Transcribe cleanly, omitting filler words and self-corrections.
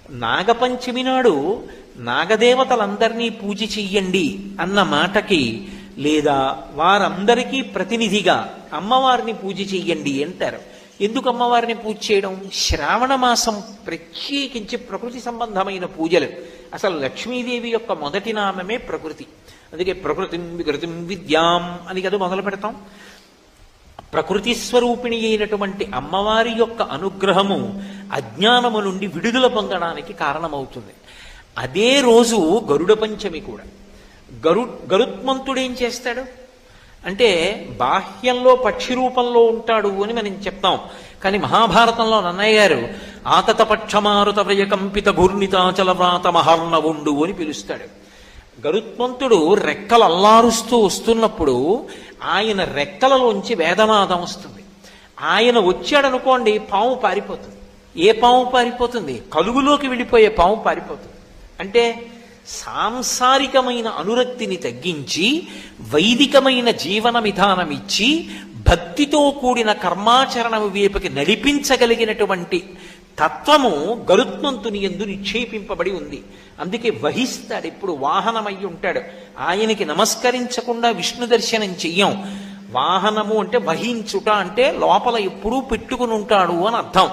నాగపంచమి నాడు నాగదేవతలందరినీ పూజ చెయ్యండి అన్న మాటకి, లేదా వారందరికీ ప్రతినిధిగా అమ్మవారిని పూజ చెయ్యండి అంటారు. ఎందుకు అమ్మవారిని పూజ చేయడం? శ్రావణ మాసం ప్రత్యేకించి ప్రకృతి సంబంధమైన పూజలు. అసలు లక్ష్మీదేవి యొక్క మొదటి నామమే ప్రకృతి. అందుకే ప్రకృతిం వికృతిం విద్యాం అని కదా మొదలు పెడతాం. ప్రకృతి స్వరూపిణి అయినటువంటి అమ్మవారి యొక్క అనుగ్రహము అజ్ఞానము నుండి విడుదల పొందడానికి కారణమవుతుంది. అదే రోజు గరుడ పంచమి కూడా. గరుత్మంతుడు ఏం చేస్తాడు అంటే బాహ్యంలో పక్షి రూపంలో ఉంటాడు అని మనం చెప్తాం. కానీ మహాభారతంలో నన్నయ్య గారు ఆతత పక్షమారుత వ్రయకంపిత ఘూర్ణితాచల వ్రాత మహార్ణవుండు అని పిలుస్తాడు. గరుత్మంతుడు రెక్కలు అల్లారుస్తూ వస్తున్నప్పుడు ఆయన రెక్కలలోంచి వేదనాదం వస్తుంది. ఆయన వచ్చాడనుకోండి, పాము పారిపోతుంది. ఏ పాము పారిపోతుంది? కలుగులోకి వెళ్ళిపోయే పాము పారిపోతుంది. అంటే సాంసారికమైన అనురక్తిని తగ్గించి వైదికమైన జీవన విధానం ఇచ్చి భక్తితో కూడిన కర్మాచరణం వైపుకి నడిపించగలిగినటువంటి తత్వము గరుత్మంతుని యందు నిక్షేపింపబడి ఉంది. అందుకే వహిస్తాడు, ఇప్పుడు వాహనమై ఉంటాడు. ఆయనకి నమస్కరించకుండా విష్ణు దర్శనం చెయ్యం. వాహనము అంటే వహించుట అంటే లోపల ఎప్పుడూ పెట్టుకుని ఉంటాడు అని అర్థం.